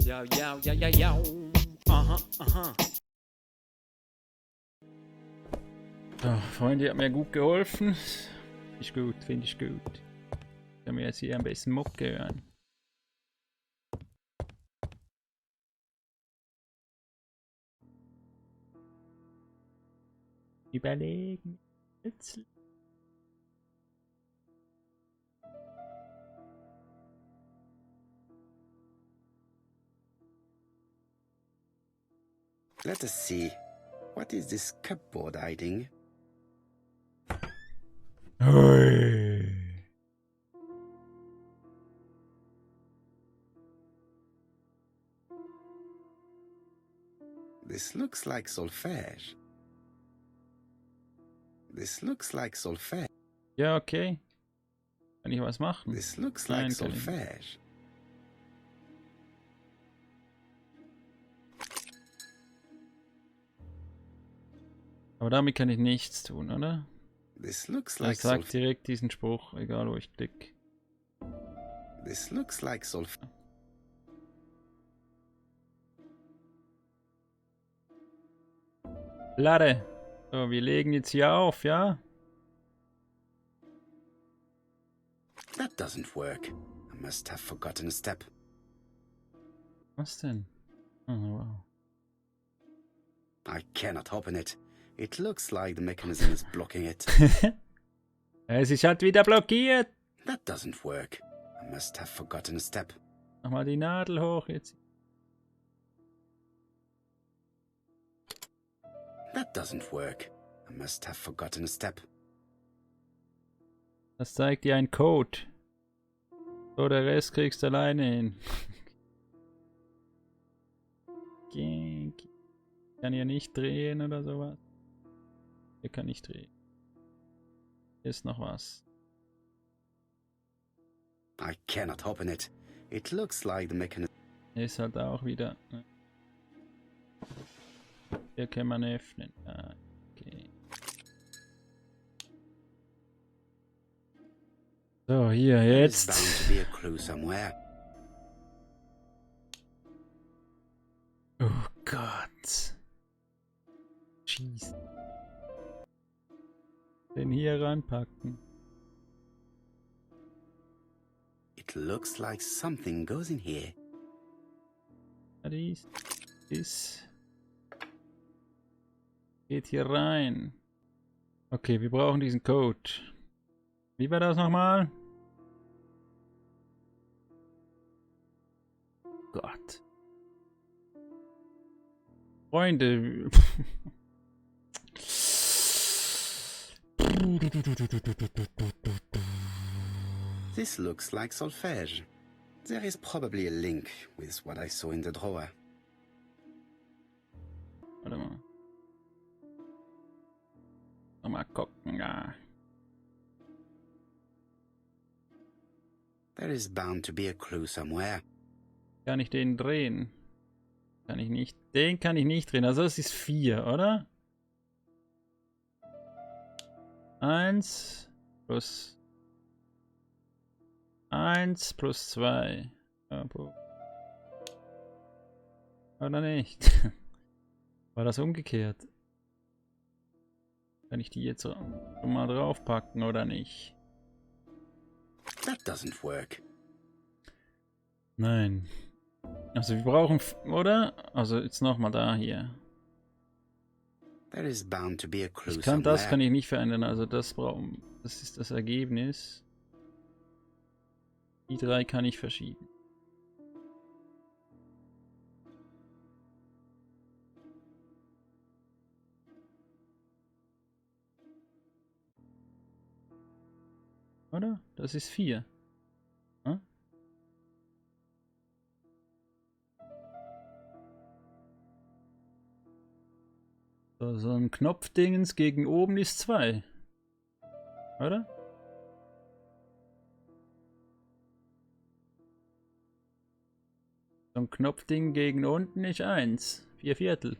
Ja, ja, ja, ja, ja. Aha, aha. So, Freunde, ihr habt mir gut geholfen. Ist gut, finde ich gut. Können wir jetzt hier am besten Mucke hören. Überlegen. Rätsel. Let us see. What is this cupboard hiding? Hui. This looks like solfège. This looks like solfège. Ja, okay. Kann ich was machen? This looks Nein, like kann ich nicht. solfège. Aber damit kann ich nichts tun, oder? This looks Er like sagt solfège. direkt diesen Spruch, egal wo ich klicke. This looks like solfège. Lade. So, wir legen jetzt hier auf, ja? That doesn't work. I must have forgotten a step. Was denn? Oh, wow. I cannot open it. It looks like the mechanism is blocking it. Es ist halt wieder blockiert. That doesn't work. I must have forgotten a step. Mach mal die Nadel hoch jetzt. That doesn't work. I must have forgotten a step. Das zeigt dir ein Code. So, der Rest kriegst du alleine hin. Kann hier nicht drehen oder sowas. Hier kann ich drehen. Hier ist noch was. I cannot open it. It looks like the mechanism. Hier ist halt auch wieder. Ne? Hier kann man öffnen. Ah, okay. So, hier, There is bound jetzt. to be a clue somewhere. Oh Gott. Jeez. Den hier ranpacken. It looks like something goes in here. Dies. Geht hier rein. Okay, wir brauchen diesen Code. Wie war das nochmal? Gott. Freunde. This looks like solfège. There is probably a link with what I saw in the drawer. Warte mal. Mal gucken, ja. There is bound to be a clue somewhere. Kann ich den drehen? Kann ich nicht. Den kann ich nicht drehen. Also das ist 4, oder? 1 plus 1 plus 2. Oder nicht? War das umgekehrt? Kann ich die jetzt so mal draufpacken oder nicht? That doesn't work. Nein. Also wir brauchen, oder? Also jetzt nochmal da hier. There is bound to be a clue Das kann somewhere. ich nicht verändern, also das brauchen. Das ist das Ergebnis. Die 3 kann ich verschieben. Oder? Das ist 4. Hm? So ein Knopfdingens gegen oben ist 2. Oder? So ein Knopfding gegen unten ist 1. 4/4.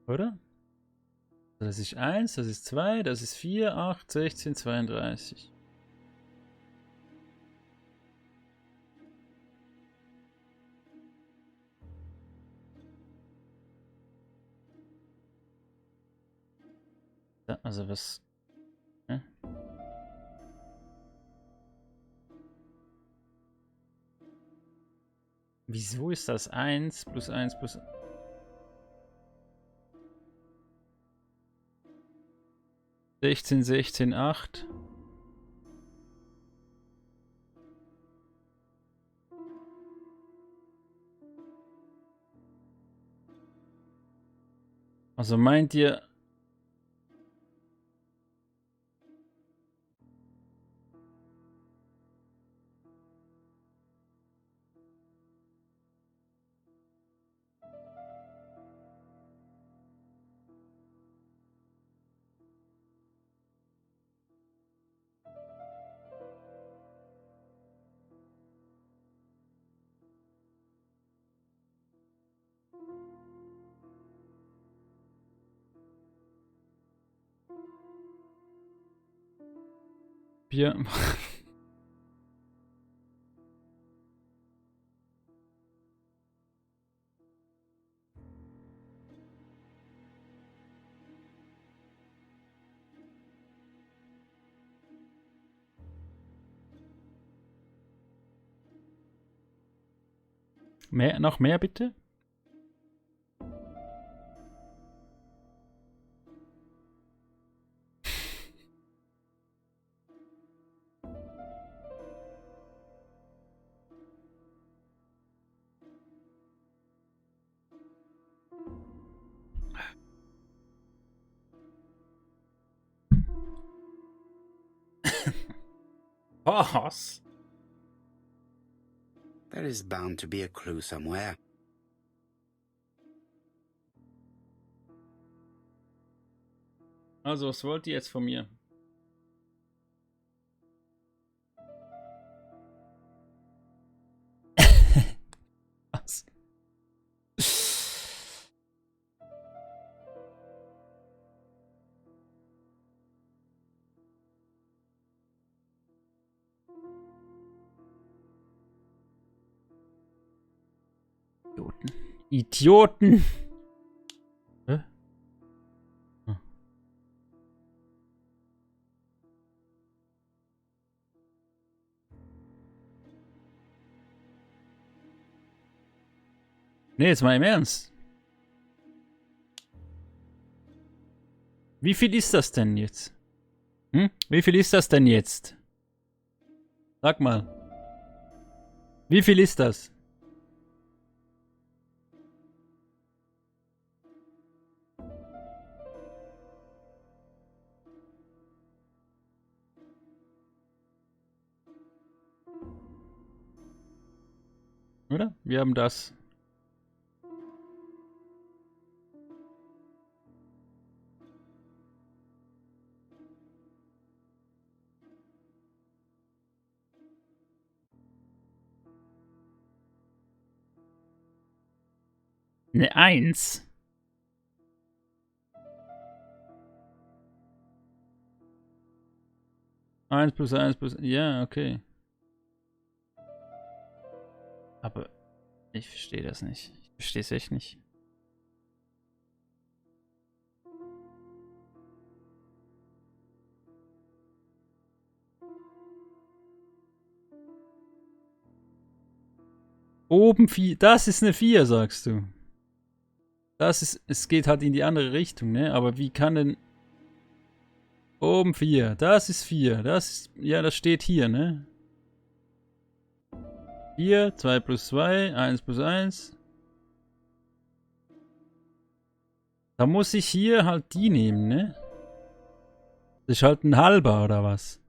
Oder? Das ist 1, das ist 2, das ist 4, 8, 16, 32. Ja, also was... Ja. Wieso ist das 1 plus 1 plus... 16, 16, 8. Also meint ihr... Bier... Mehr, noch mehr bitte? Was? There is bound to be a clue somewhere. Also, was wollt ihr jetzt von mir? Was? Idioten. Idioten! Hä? Hm. Nee, jetzt mal im Ernst. Wie viel ist das denn jetzt? Hm? Wie viel ist das denn jetzt? Sag mal. Wie viel ist das? Oder? Wir haben das. Eine 1. Eins plus eins plus... Ja, okay. Aber ich verstehe das nicht. Ich verstehe es echt nicht. Oben 4. Das ist eine 4, sagst du. Das ist... Es geht halt in die andere Richtung, ne? Aber wie kann denn... Oben 4. Das ist 4. Das ist... Ja, das steht hier, ne? 4, 2 plus 2, 1 plus 1. Da muss ich hier halt die nehmen, ne? Das ist halt ein halber, oder was?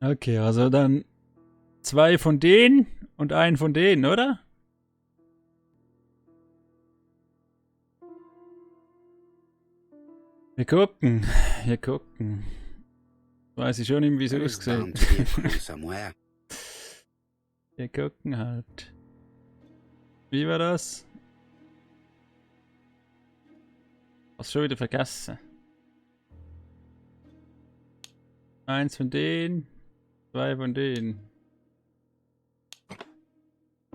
Okay, also dann 2 von denen und 1 von denen, oder? Wir gucken. Wir gucken. Weiß ich schon nicht, wie es There is aussieht. bound to be a clue somewhere. Wir gucken halt. Wie war das? Was schon wieder vergessen? Eins von denen, 2 von denen.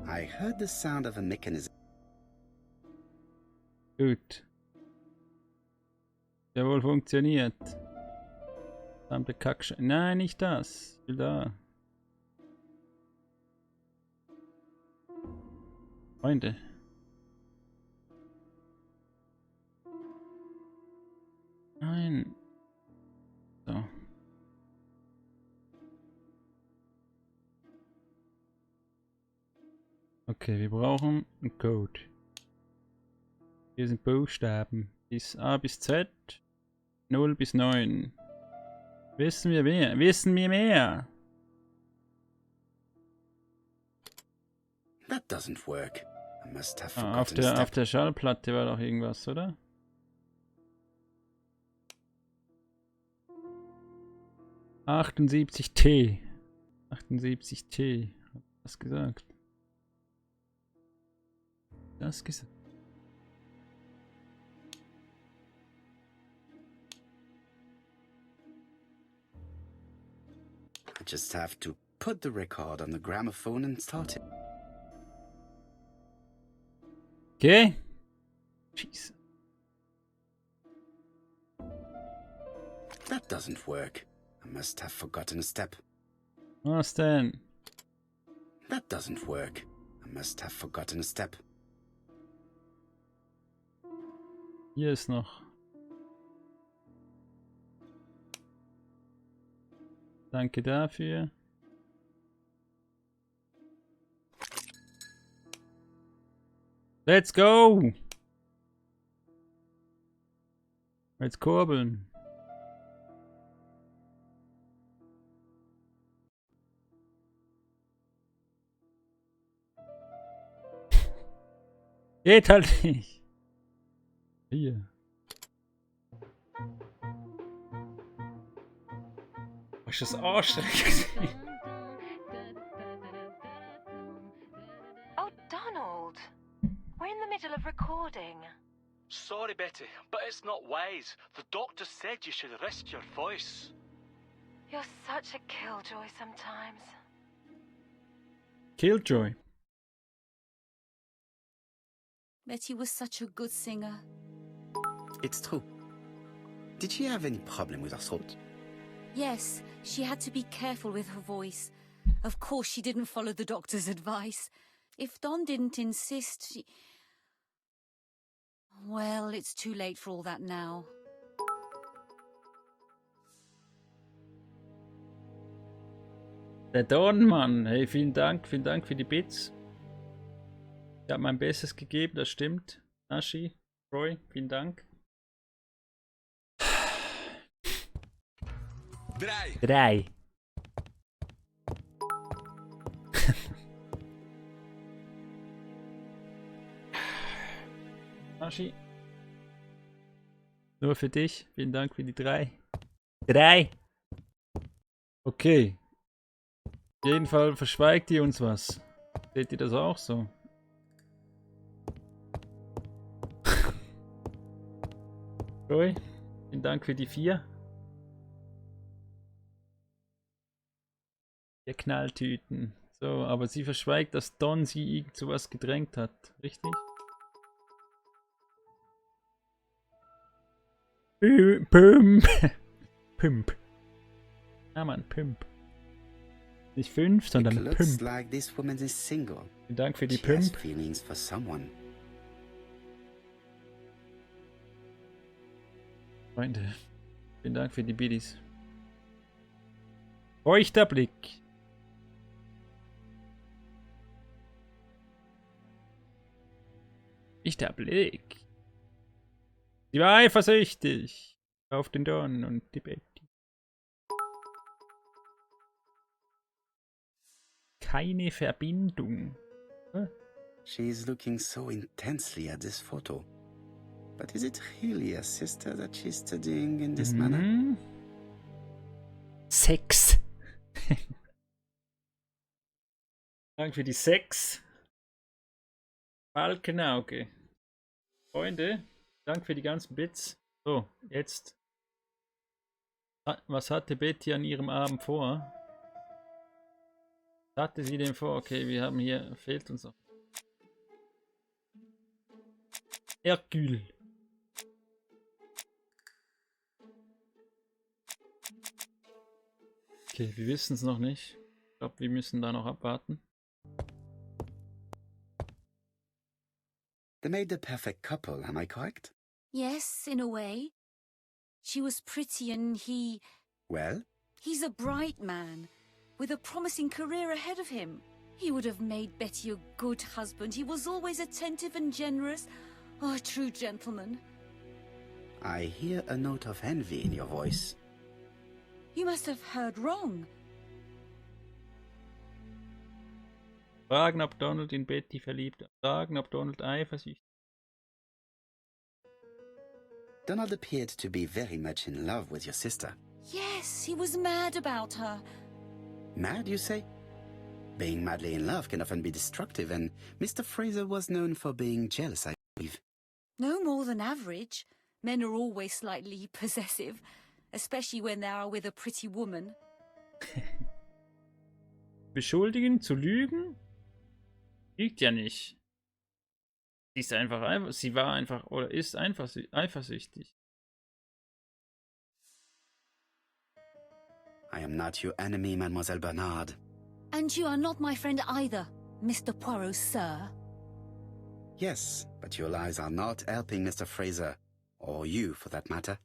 I heard the sound of a mechanism. Gut. Jawohl, funktioniert. Verdammte Kacksch. Nein, nicht das. Ich will da. Freunde. Nein. So. Okay, wir brauchen einen Code. Hier sind Buchstaben. Bis A bis Z. 0 bis 9. Wissen wir mehr? Wissen wir mehr? That doesn't work. I must have Ah, forgotten a auf step. der Schallplatte war doch irgendwas, oder? »78T«. 78T. Hab ich das gesagt? Das gesagt. I just have to put the record on the gramophone and start it. Okay. Jesus. That doesn't work. I must have forgotten a step. Was denn? That doesn't work. I must have forgotten a step. Hier ist noch. Danke dafür. Let's go! Jetzt kurbeln. Geht halt nicht. Hier. Was ist das anstrengend? Oh, Donald. We're in the middle of recording. Sorry, Betty, but it's not wise. The doctor said you should risk your voice. You're such a killjoy sometimes. Killjoy. Betty was such a good singer. It's true. Did she have any problem with her throat? Yes, she had to be careful with her voice. Of course, she didn't follow the doctor's advice. If Don didn't insist, she... Well, it's too late for all that now. Der Don, Mann. Hey, vielen Dank für die Bits. Ich habe mein Bestes gegeben, das stimmt. Nashi, Roy, vielen Dank. 3. Nashi. Nur für dich. Vielen Dank für die 3. 3. Okay. Auf jeden Fall verschweigt ihr uns was. Seht ihr das auch so? Roy, vielen Dank für die 4. Der Knalltüten. So, aber sie verschweigt, dass Don sie zu was gedrängt hat. Richtig? Pump. Pump. Ja, Mann, Pump. Nicht 5, sondern It looks Pump. like this woman is single. Vielen Dank für die She has Pump. feelings for someone. Freunde, vielen Dank für die Biddies. Feuchter Blick. Der Blick. Sie war eifersüchtig auf den Don und die Betty. Keine Verbindung. She is looking so intensely at this photo. But is it really a sister that she's studying in this manner? Sex. Danke für die 6. Falkenauge. Freunde, Danke für die ganzen Bits. So, jetzt. Was hatte Betty an ihrem Abend vor? Was hatte sie denn vor? Okay, wir haben hier, fehlt uns noch. Hercule. Okay, wir wissen es noch nicht. Ich glaube, wir müssen da noch abwarten. They made the perfect couple, am I correct? Yes, in a way. She was pretty and he... Well, He's a bright man, with a promising career ahead of him. He would have made Betty a good husband. He was always attentive and generous. Oh, a true gentleman. I hear a note of envy in your voice. You must have heard wrong. Fragen, ob Donald in Betty verliebt ist. Fragen, ob Donald eifersüchtig ist. Donald appeared to be very much in love with your sister. Yes, he was mad about her. Mad, you say? Being madly in love can often be destructive, and Mr. Fraser was known for being jealous, I believe. No more than average. Men are always slightly possessive, especially when they are with a pretty woman. Beschuldigen zu lügen? Lügt ja nicht. Sie ist einfach, sie war einfach oder ist einfach eifersüchtig. I am not your enemy, Mademoiselle Bernard. And you are not my friend either, Mr. Poirot, sir. Yes, but your lies are not helping Mr. Fraser, or you for that matter.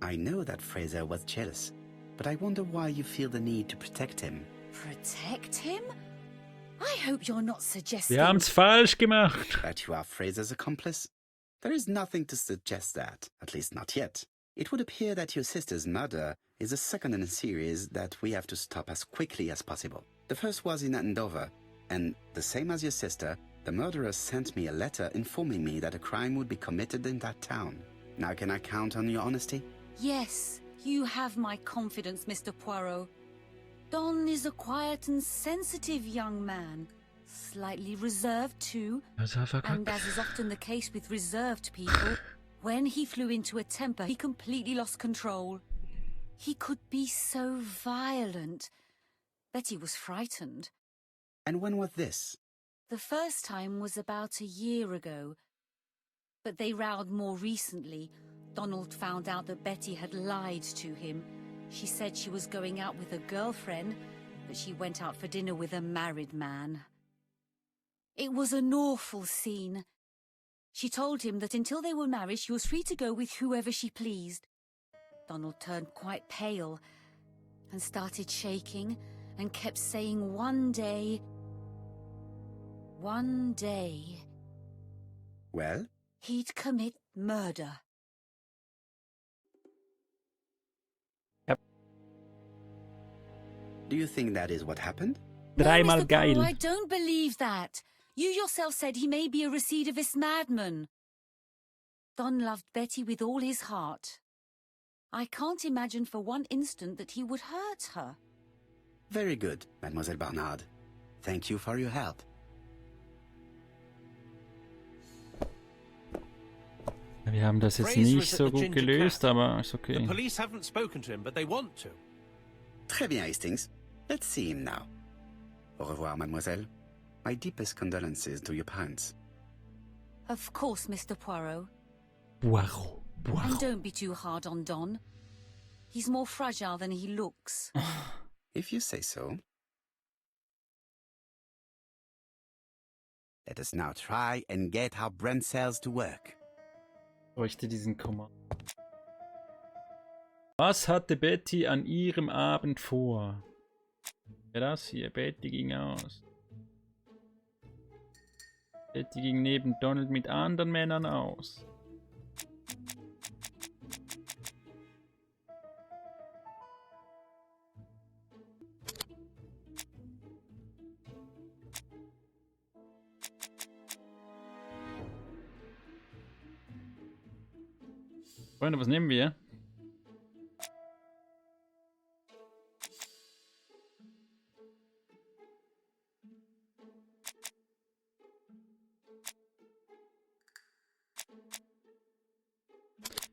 I know that Fraser was jealous, but I wonder why you feel the need to protect him. Protect him? I hope you're not suggesting... Wir haben's falsch gemacht. That you are Fraser's accomplice? There is nothing to suggest that, at least not yet. It would appear that your sister's murder is the second in a series that we have to stop as quickly as possible. The first was in Andover, and the same as your sister, the murderer sent me a letter informing me that a crime would be committed in that town. Now can I count on your honesty? Yes, you have my confidence, Mr. Poirot. Don is a quiet and sensitive young man. Slightly reserved, too. And as is often the case with reserved people, when he flew into a temper, he completely lost control. He could be so violent. Betty was frightened. And when was this? The first time was about a year ago. But they rowed more recently. Donald found out that Betty had lied to him. She said she was going out with a girlfriend, but she went out for dinner with a married man. It was an awful scene. She told him that until they were married, she was free to go with whoever she pleased. Donald turned quite pale and started shaking and kept saying one day... Well? He'd commit murder. Do you think that is what happened? Dreimal No, Mr. Poirot, geil. I don't believe that. You yourself said he may be a recidivist madman. Don loved Betty with all his heart. I can't imagine for one instant that he would hurt her. Very good, Mademoiselle Bernard. Thank you for your help. Wir haben das jetzt Fraser is nicht at so the gut Ginger gelöst, Cat. aber ist The okay. police haven't spoken to him, but they want to. Très bien, Hastings. Let's see him now. Au revoir, mademoiselle. My deepest condolences to your parents. Of course, Mr. Poirot. Poirot. And don't be too hard on Don. He's more fragile than he looks. If you say so. Let us now try and get our brain cells to work. Ich bräuchte diesen Komma. Was hatte Betty an ihrem Abend vor? Ja, das hier. Betty ging aus. Betty ging neben Donald mit anderen Männern aus. Freunde, was nehmen wir?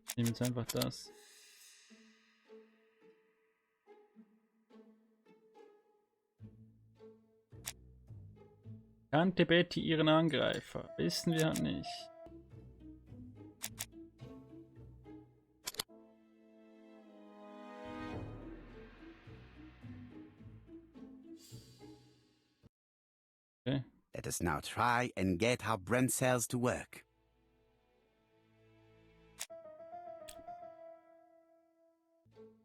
Ich nehme jetzt einfach das. Kannte Betty ihren Angreifer? Wissen wir halt nicht. Okay. Let us now try and get our brain cells to work.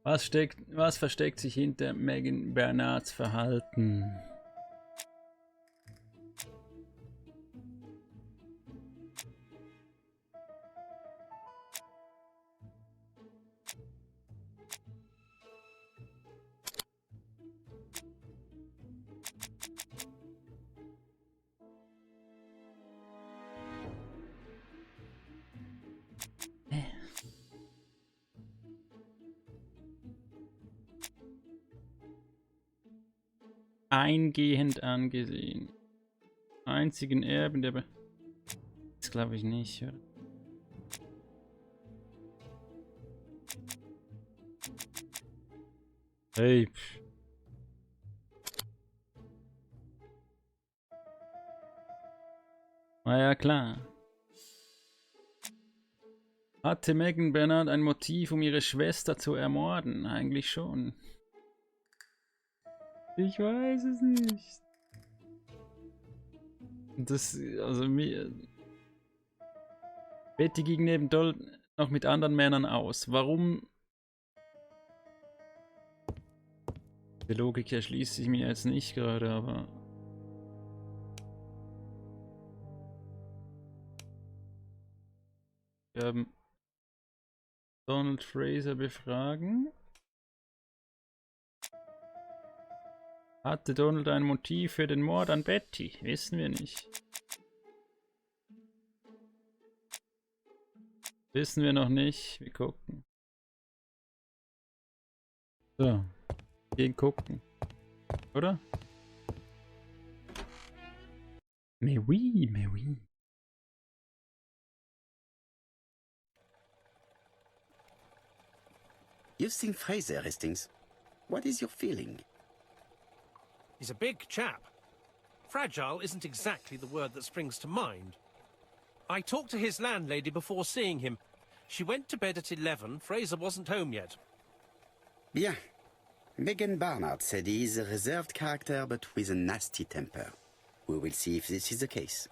Was versteckt sich hinter Megan Bernards Verhalten? Eingehend angesehen. Einzigen Erben, der... Das glaube ich nicht, oder? Hey. Na ja, klar. Hatte Megan Bernard ein Motiv, um ihre Schwester zu ermorden? Eigentlich schon. Ich weiß es nicht. Das, also mir... Betty ging neben Doll noch mit anderen Männern aus. Warum? Die Logik erschließt sich mir jetzt nicht gerade, aber... Wir haben Donald Fraser befragen. Hatte Donald ein Motiv für den Mord an Betty? Wissen wir nicht. Wissen wir noch nicht. Wir gucken. So. Gehen gucken. Oder? Mais oui, mais oui. You've seen Fraser, Hastings. What is your feeling? He's a big chap. Fragile isn't exactly the word that springs to mind. I talked to his landlady before seeing him. She went to bed at 11. Fraser wasn't home yet. Bien. Megan Barnard said he is a reserved character but with a nasty temper. We will see if this is the case.